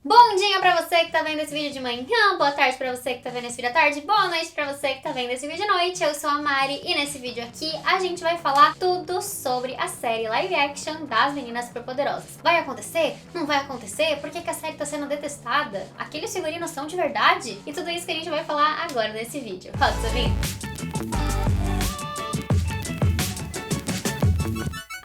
Bom dia pra você que tá vendo esse vídeo de manhã, boa tarde pra você que tá vendo esse vídeo à tarde, boa noite pra você que tá vendo esse vídeo à noite. Eu sou a Mari e nesse vídeo aqui a gente vai falar tudo sobre a série live action das Meninas Superpoderosas. Vai acontecer? Não vai acontecer? Por que que a série tá sendo detestada? Aqueles figurinos são de verdade? E tudo isso que a gente vai falar agora nesse vídeo. Roda essa vinheta.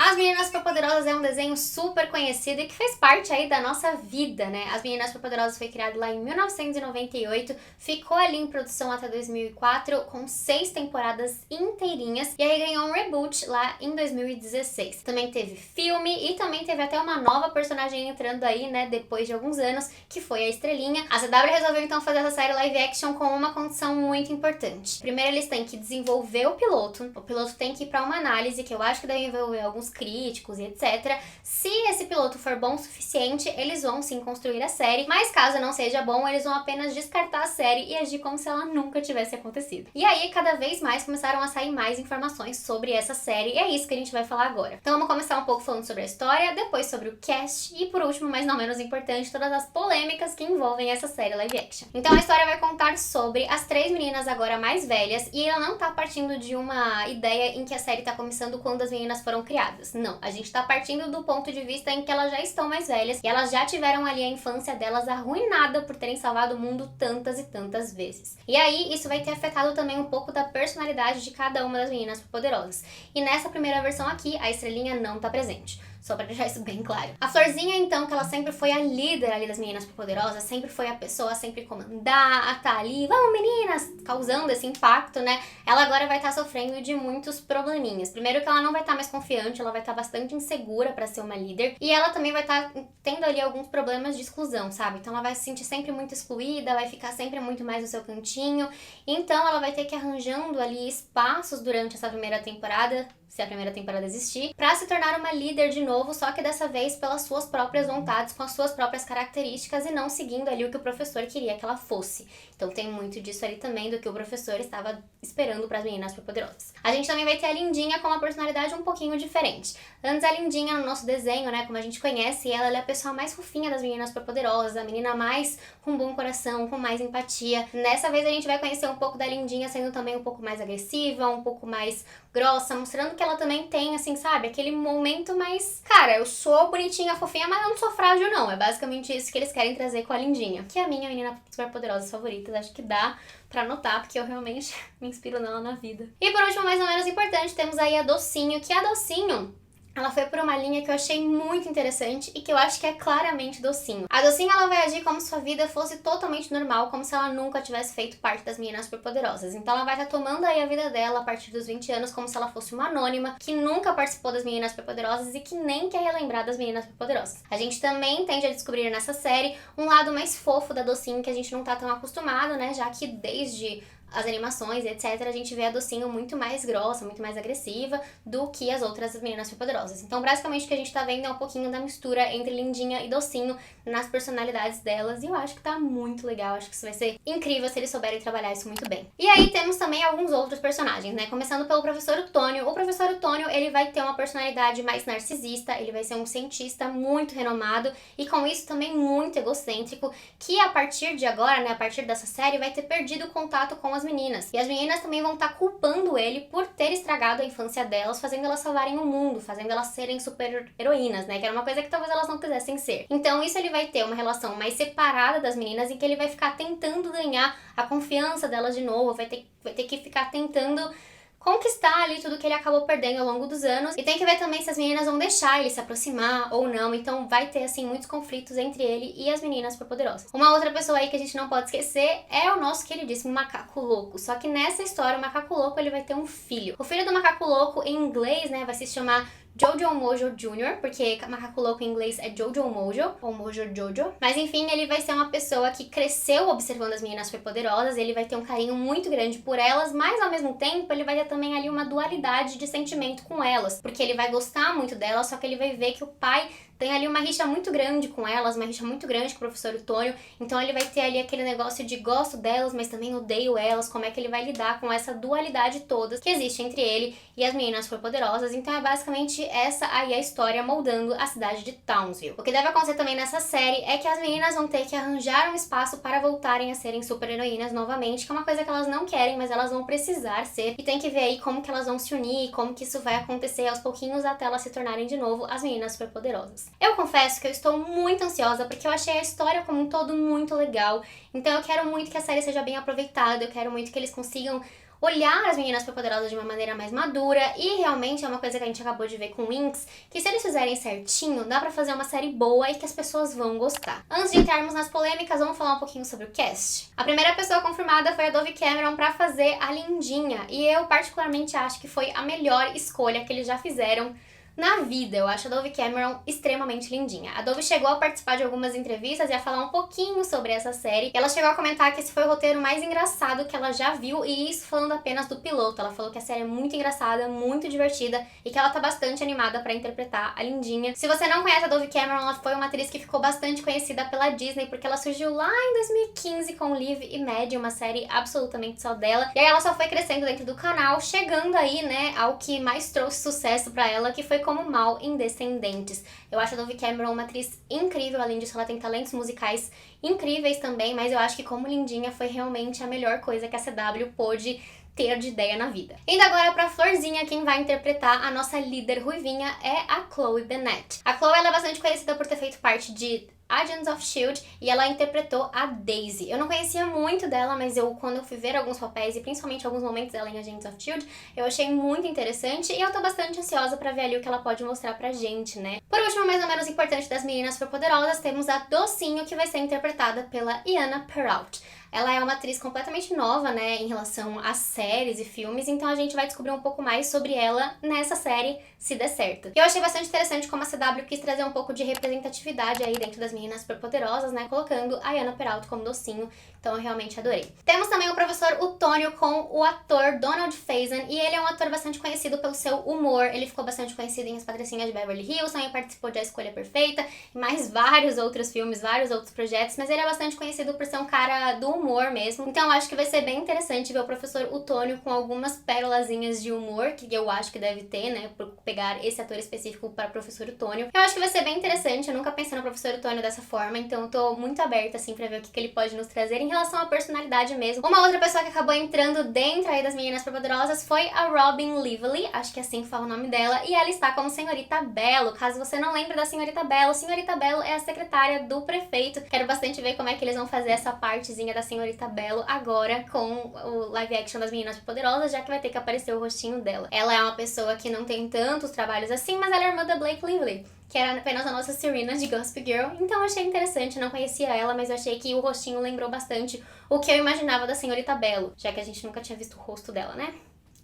As Meninas Superpoderosas é um desenho super conhecido e que fez parte aí da nossa vida, né? As Meninas Superpoderosas foi criado lá em 1998, ficou ali em produção até 2004, com 6 temporadas inteirinhas, e aí ganhou um reboot lá em 2016. Também teve filme e também teve até uma nova personagem entrando aí, né, depois de alguns anos, que foi a Estrelinha. A CW resolveu então fazer essa série live action com uma condição muito importante. Primeiro eles têm que desenvolver o piloto tem que ir pra uma análise, que eu acho que deve envolver alguns críticos e etc. Se esse piloto for bom o suficiente, eles vão sim construir a série, mas caso não seja bom, eles vão apenas descartar a série e agir como se ela nunca tivesse acontecido. E aí, cada vez mais começaram a sair mais informações sobre essa série, e é isso que a gente vai falar agora. Então vamos começar um pouco falando sobre a história, depois sobre o cast, e por último, mas não menos importante, todas as polêmicas que envolvem essa série live action. Então a história vai contar sobre as 3 meninas agora mais velhas, e ela não tá partindo de uma ideia em que a série tá começando quando as meninas foram criadas. Não, a gente tá partindo do ponto de vista em que elas já estão mais velhas e elas já tiveram ali a infância delas arruinada por terem salvado o mundo tantas e tantas vezes. E aí, isso vai ter afetado também um pouco da personalidade de cada uma das meninas superpoderosas. E nessa primeira versão aqui, a Estrelinha não tá presente. Só pra deixar isso bem claro. A Florzinha, então, que ela sempre foi a líder ali das meninas superpoderosas, sempre foi a pessoa a sempre comandar, a tá ali, vamos meninas, causando esse impacto, né? Ela agora vai estar sofrendo de muitos probleminhas. Primeiro que ela não vai estar mais confiante, ela vai estar bastante insegura pra ser uma líder. E ela também vai estar tendo ali alguns problemas de exclusão, sabe? Então ela vai se sentir sempre muito excluída, vai ficar sempre muito mais no seu cantinho. Então ela vai ter que ir arranjando ali espaços durante essa primeira temporada, se a primeira temporada existir, pra se tornar uma líder de novo, só que dessa vez pelas suas próprias vontades, com as suas próprias características e não seguindo ali o que o professor queria que ela fosse. Então tem muito disso ali também, do que o professor estava esperando pras meninas superpoderosas. A gente também vai ter a Lindinha com uma personalidade um pouquinho diferente. Antes a Lindinha no nosso desenho, né, como a gente conhece ela, ela é a pessoa mais fofinha das meninas superpoderosas, a menina mais com bom coração, com mais empatia. Nessa vez a gente vai conhecer um pouco da Lindinha sendo também um pouco mais agressiva, um pouco mais grossa, mostrando que ela também tem, assim, sabe, aquele momento mais... Cara, eu sou bonitinha, fofinha, mas eu não sou frágil, não. É basicamente isso que eles querem trazer com a Lindinha, que é a minha menina superpoderosa favorita. Acho que dá pra notar, porque eu realmente me inspiro nela na vida. E por último, mais ou menos importante, temos aí a Docinho, que a Docinho... ela foi por uma linha que eu achei muito interessante e que eu acho que é claramente Docinho. A Docinho, ela vai agir como se sua vida fosse totalmente normal, como se ela nunca tivesse feito parte das meninas superpoderosas. Então ela vai estar tomando aí a vida dela a partir dos 20 anos como se ela fosse uma anônima, que nunca participou das meninas superpoderosas e que nem quer relembrar das meninas superpoderosas. A gente também tende a descobrir nessa série um lado mais fofo da Docinho, que a gente não tá tão acostumado, né, já que desde as animações, etc., a gente vê a Docinho muito mais grossa, muito mais agressiva do que as outras meninas superpoderosas. Então, basicamente, o que a gente tá vendo é um pouquinho da mistura entre Lindinha e Docinho nas personalidades delas, e eu acho que tá muito legal, acho que isso vai ser incrível se eles souberem trabalhar isso muito bem. E aí temos também alguns outros personagens, né? Começando pelo Professor Utônio. O Professor Utônio, ele vai ter uma personalidade mais narcisista, ele vai ser um cientista muito renomado e com isso também muito egocêntrico, que a partir de agora, né, a partir dessa série, vai ter perdido o contato com as meninas. E as meninas também vão estar culpando ele por ter estragado a infância delas, fazendo elas salvarem o mundo, fazendo elas serem super heroínas, né? Que era uma coisa que talvez elas não quisessem ser. Então isso ele vai ter uma relação mais separada das meninas, em que ele vai ficar tentando ganhar a confiança delas de novo, vai ter que ficar tentando conquistar ali tudo que ele acabou perdendo ao longo dos anos. E tem que ver também se as meninas vão deixar ele se aproximar ou não. Então vai ter, assim, muitos conflitos entre ele e as meninas superpoderosas. Uma outra pessoa aí que a gente não pode esquecer é o nosso queridíssimo Macaco Louco. Só que nessa história, o Macaco Louco, ele vai ter um filho. O filho do Macaco Louco, em inglês, né, vai se chamar Jojo Mojo Jr., porque Macaco Louco em inglês é Jojo Mojo, ou Mojo Jojo. Mas enfim, ele vai ser uma pessoa que cresceu observando as meninas superpoderosas, ele vai ter um carinho muito grande por elas, mas ao mesmo tempo ele vai ter também ali uma dualidade de sentimento com elas, porque ele vai gostar muito delas, só que ele vai ver que o pai tem ali uma rixa muito grande com elas, uma rixa muito grande com o professor Otônio, então ele vai ter ali aquele negócio de gosto delas, mas também odeio elas, como é que ele vai lidar com essa dualidade toda que existe entre ele e as meninas superpoderosas. Então é basicamente essa aí a história moldando a cidade de Townsville. O que deve acontecer também nessa série é que as meninas vão ter que arranjar um espaço para voltarem a serem super-heroínas novamente, que é uma coisa que elas não querem, mas elas vão precisar ser, e tem que ver aí como que elas vão se unir, como que isso vai acontecer aos pouquinhos até elas se tornarem de novo as meninas superpoderosas. Eu confesso que eu estou muito ansiosa porque eu achei a história como um todo muito legal, então eu quero muito que a série seja bem aproveitada, eu quero muito que eles consigam olhar as meninas superpoderosas de uma maneira mais madura, e realmente é uma coisa que a gente acabou de ver com Winx, que se eles fizerem certinho, dá pra fazer uma série boa e que as pessoas vão gostar. Antes de entrarmos nas polêmicas, vamos falar um pouquinho sobre o cast. A primeira pessoa confirmada foi a Dove Cameron pra fazer a Lindinha, e eu particularmente acho que foi a melhor escolha que eles já fizeram na vida. Eu acho a Dove Cameron extremamente lindinha. A Dove chegou a participar de algumas entrevistas e a falar um pouquinho sobre essa série. Ela chegou a comentar que esse foi o roteiro mais engraçado que ela já viu, e isso falando apenas do piloto. Ela falou que a série é muito engraçada, muito divertida e que ela tá bastante animada pra interpretar a Lindinha. Se você não conhece a Dove Cameron, ela foi uma atriz que ficou bastante conhecida pela Disney porque ela surgiu lá em 2015 com Liv e Maddie, uma série absolutamente só dela. E aí ela só foi crescendo dentro do canal, chegando aí, né, ao que mais trouxe sucesso pra ela, que foi como Mal em Descendentes. Eu acho a Dove Cameron uma atriz incrível, além disso ela tem talentos musicais incríveis também, mas eu acho que como Lindinha foi realmente a melhor coisa que a CW pôde ter de ideia na vida. Indo agora pra Florzinha, quem vai interpretar a nossa líder ruivinha é a Chloe Bennet. A Chloe ela é bastante conhecida por ter feito parte de Agents of S.H.I.E.L.D. e ela interpretou a Daisy. Eu não conhecia muito dela, mas quando eu fui ver alguns papéis e principalmente alguns momentos dela em Agents of S.H.I.E.L.D., eu achei muito interessante e eu tô bastante ansiosa pra ver ali o que ela pode mostrar pra gente, né? Por último, mas não menos importante das meninas superpoderosas, temos a Docinho, que vai ser interpretada pela Iana Perrault. Ela é uma atriz completamente nova, né, em relação às séries e filmes, então a gente vai descobrir um pouco mais sobre ela nessa série, se der certo. Eu achei bastante interessante como a CW quis trazer um pouco de representatividade aí dentro das meninas superpoderosas, né, colocando a Iana Perrault como Docinho, então eu realmente adorei. Temos também o professor Otônio com o ator Donald Faison, e ele é um ator bastante conhecido pelo seu humor. Ele ficou bastante conhecido em As Patricinhas de Beverly Hills, também participou de A Escolha Perfeita, e mais vários outros filmes, vários outros projetos, mas ele é bastante conhecido por ser um cara do humor mesmo, então eu acho que vai ser bem interessante ver o professor Otônio com algumas pérolazinhas de humor, que eu acho que deve ter, né, por pegar esse ator específico para o professor Otônio. Eu acho que vai ser bem interessante, eu nunca pensei no professor Otônio dessa forma, então eu tô muito aberta, assim, pra ver o que ele pode nos trazer em relação à personalidade mesmo. Uma outra pessoa que acabou entrando dentro aí das meninas superpoderosas foi a Robin Lively, acho que é assim que fala o nome dela, e ela está como Senhorita Bello. Caso você não lembre da Senhorita Bello é a secretária do prefeito. Quero bastante ver como é que eles vão fazer essa partezinha da Senhorita Bello agora com o live action das meninas superpoderosas, já que vai ter que aparecer o rostinho dela. Ela é uma pessoa que não tem tantos trabalhos assim, mas ela é irmã da Blake Lively, que era apenas a nossa Serena de Gossip Girl, então eu achei interessante, eu não conhecia ela, mas eu achei que o rostinho lembrou bastante o que eu imaginava da Senhorita Bello, já que a gente nunca tinha visto o rosto dela, né?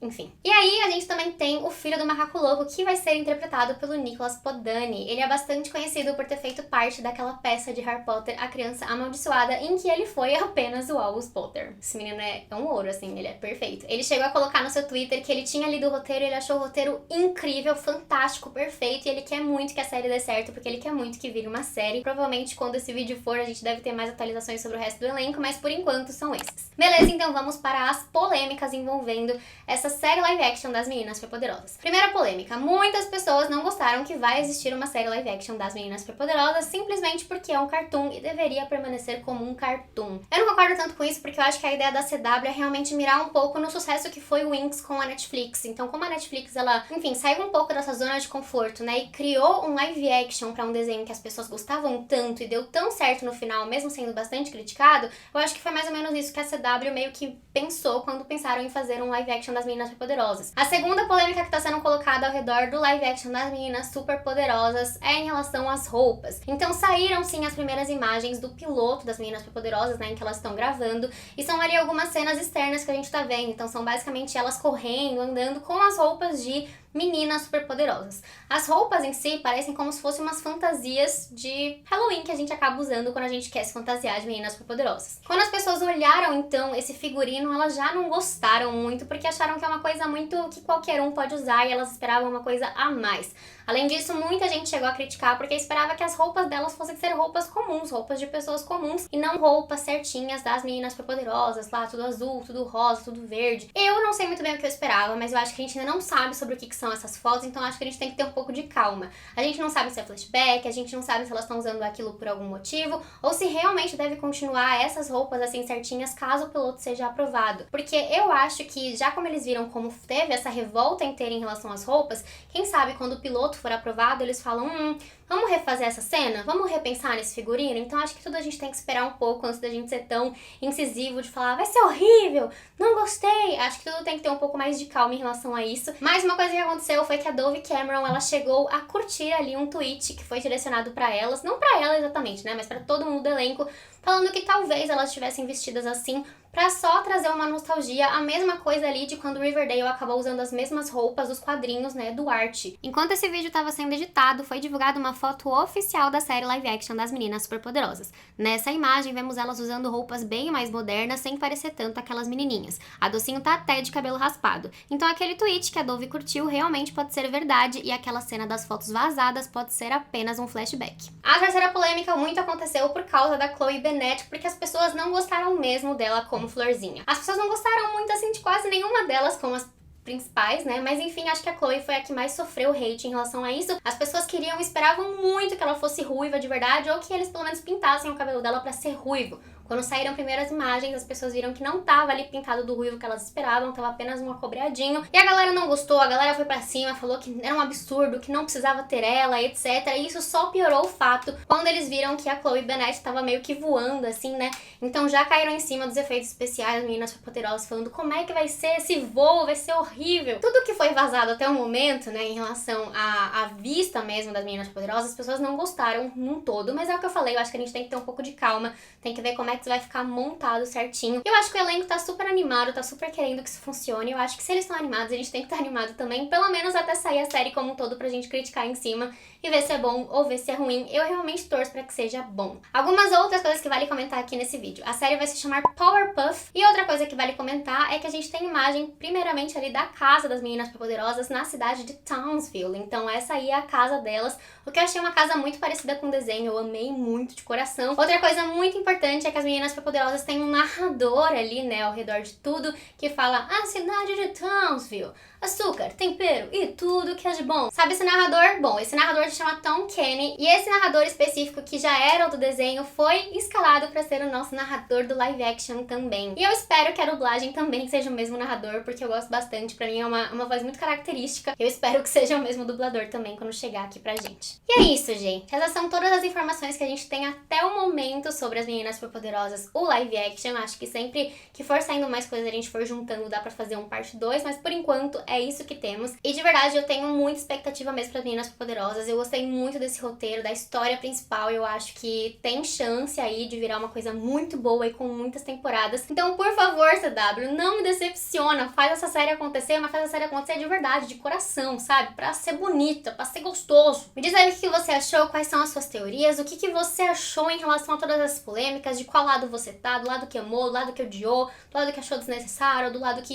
Enfim. E aí a gente também tem o filho do Macaco Louco, que vai ser interpretado pelo Nicholas Podani. Ele é bastante conhecido por ter feito parte daquela peça de Harry Potter, A Criança Amaldiçoada, em que ele foi apenas o Albus Potter. Esse menino é um ouro, assim, ele é perfeito. Ele chegou a colocar no seu Twitter que ele tinha lido o roteiro, ele achou o roteiro incrível, fantástico, perfeito, e ele quer muito que a série dê certo, porque ele quer muito que vire uma série. Provavelmente quando esse vídeo for, a gente deve ter mais atualizações sobre o resto do elenco, mas por enquanto são esses. Beleza, então vamos para as polêmicas envolvendo essa série live action das Meninas Superpoderosas. Primeira polêmica, muitas pessoas não gostaram que vai existir uma série live action das Meninas Superpoderosas simplesmente porque é um cartoon e deveria permanecer como um cartoon. Eu não concordo tanto com isso porque eu acho que a ideia da CW é realmente mirar um pouco no sucesso que foi o Winx com a Netflix. Então, como a Netflix, ela, enfim, saiu um pouco dessa zona de conforto, né, e criou um live action pra um desenho que as pessoas gostavam tanto e deu tão certo no final, mesmo sendo bastante criticado, eu acho que foi mais ou menos isso que a CW meio que pensou quando pensaram em fazer um live action das Meninas Superpoderosas. A segunda polêmica que está sendo colocada ao redor do live action das Meninas Superpoderosas é em relação às roupas. Então saíram sim as primeiras imagens do piloto das Meninas Superpoderosas, né, em que elas estão gravando, e são ali algumas cenas externas que a gente tá vendo. Então são basicamente elas correndo, andando com as roupas de meninas superpoderosas. As roupas em si parecem como se fossem umas fantasias de Halloween que a gente acaba usando quando a gente quer se fantasiar de meninas superpoderosas. Quando as pessoas olharam então esse figurino, elas já não gostaram muito porque acharam que é uma coisa muito que qualquer um pode usar e elas esperavam uma coisa a mais. Além disso, muita gente chegou a criticar porque esperava que as roupas delas fossem ser roupas comuns, roupas de pessoas comuns e não roupas certinhas das meninas superpoderosas, lá tudo azul, tudo rosa, tudo verde. Eu não sei muito bem o que eu esperava, mas eu acho que a gente ainda não sabe sobre o que são essas fotos, então acho que a gente tem que ter um pouco de calma. A gente não sabe se é flashback, a gente não sabe se elas estão usando aquilo por algum motivo, ou se realmente deve continuar essas roupas assim certinhas caso o piloto seja aprovado. Porque eu acho que, já como eles viram como teve essa revolta inteira em relação às roupas, quem sabe quando o piloto for aprovado, eles falam, vamos refazer essa cena? Vamos repensar nesse figurino? Então acho que tudo a gente tem que esperar um pouco antes da gente ser tão incisivo de falar, vai ser horrível, não gostei. Acho que tudo tem que ter um pouco mais de calma em relação a isso. Mas uma coisa que aconteceu foi que a Dove Cameron, ela chegou a curtir ali um tweet que foi direcionado pra elas, não pra ela exatamente, né, mas pra todo mundo do elenco, falando que talvez elas estivessem vestidas assim pra só trazer uma nostalgia, a mesma coisa ali de quando Riverdale acabou usando as mesmas roupas dos quadrinhos, né, do Art. Enquanto esse vídeo estava sendo editado, foi divulgada uma foto oficial da série live action das Meninas Superpoderosas. Nessa imagem, vemos elas usando roupas bem mais modernas, sem parecer tanto aquelas menininhas. A Docinho tá até de cabelo raspado. Então aquele tweet que a Dove curtiu realmente pode ser verdade e aquela cena das fotos vazadas pode ser apenas um flashback. A terceira polêmica muito aconteceu por causa da Chloe Bennet, porque as pessoas não gostaram mesmo dela como Florzinha. As pessoas não gostaram muito assim de quase nenhuma delas como as principais, né? Mas enfim, acho que a Chloe foi a que mais sofreu hate em relação a isso. As pessoas esperavam muito que ela fosse ruiva de verdade, ou que eles pelo menos pintassem o cabelo dela pra ser ruivo. Quando saíram primeiras imagens, as pessoas viram que não tava ali pintado do ruivo que elas esperavam, tava apenas um acobreadinho. E a galera não gostou, a galera foi pra cima, falou que era um absurdo, que não precisava ter ela, etc. E isso só piorou o fato quando eles viram que a Chloe Bennet tava meio que voando, assim, né? Então já caíram em cima dos efeitos especiais, meninas superpoderosas, falando como é que vai ser esse voo, vai ser horrível. Tudo que foi vazado até o momento, né, em relação à vista mesmo das meninas superpoderosas, as pessoas não gostaram num todo. Mas é o que eu falei, eu acho que a gente tem que ter um pouco de calma, tem que ver como é que vai ficar montado certinho. Eu acho que o elenco tá super animado, tá super querendo que isso funcione. Eu acho que se eles estão animados, a gente tem que estar animado também, pelo menos até sair a série como um todo pra gente criticar em cima e ver se é bom ou ver se é ruim. Eu realmente torço pra que seja bom. Algumas outras coisas que vale comentar aqui nesse vídeo. A série vai se chamar Powerpuff. E outra coisa que vale comentar é que a gente tem imagem, primeiramente ali da casa das meninas superpoderosas na cidade de Townsville. Então essa aí é a casa delas, o que eu achei uma casa muito parecida com o desenho, eu amei muito de coração. Outra coisa muito importante é que as meninas superpoderosas têm um narrador ali, né, ao redor de tudo, que fala a cidade de Townsville, açúcar, tempero e tudo que é de bom. Sabe esse narrador? Bom, esse narrador se chama Tom Kenny, e esse narrador específico que já era o do desenho foi escalado pra ser o nosso narrador do live action também. E eu espero que a dublagem também seja o mesmo narrador, porque eu gosto bastante, pra mim é uma voz muito característica. Eu espero que seja o mesmo dublador também quando chegar aqui pra gente. E é isso, gente. Essas são todas as informações que a gente tem até o momento sobre as meninas superpoderosas, o live action. Acho que sempre que for saindo mais coisas, a gente for juntando, dá pra fazer um parte 2, mas por enquanto é isso que temos. E de verdade, eu tenho muita expectativa mesmo para Meninas Superpoderosas. Eu gostei muito desse roteiro, da história principal. Eu acho que tem chance aí de virar uma coisa muito boa e com muitas temporadas. Então, por favor, CW, não me decepciona. Faz essa série acontecer, mas faz a série acontecer de verdade, de coração, sabe? Pra ser bonita, pra ser gostoso. Me diz aí o que você achou, quais são as suas teorias, o que você achou em relação a todas as polêmicas, de qual lado você tá, do lado que amou, do lado que odiou, do lado que achou desnecessário, do lado que,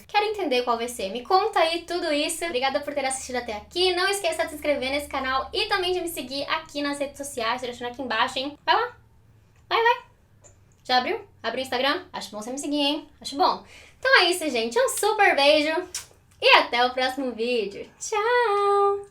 quero entender qual vai ser. Me conta aí tudo isso. Obrigada por ter assistido até aqui. Não esqueça de se inscrever nesse canal e também de me seguir aqui nas redes sociais, tô deixando aqui embaixo, hein? Vai lá. Vai. Já abriu? Abriu o Instagram? Acho bom você me seguir, hein? Acho bom. Então é isso, gente. Um super beijo e até o próximo vídeo. Tchau!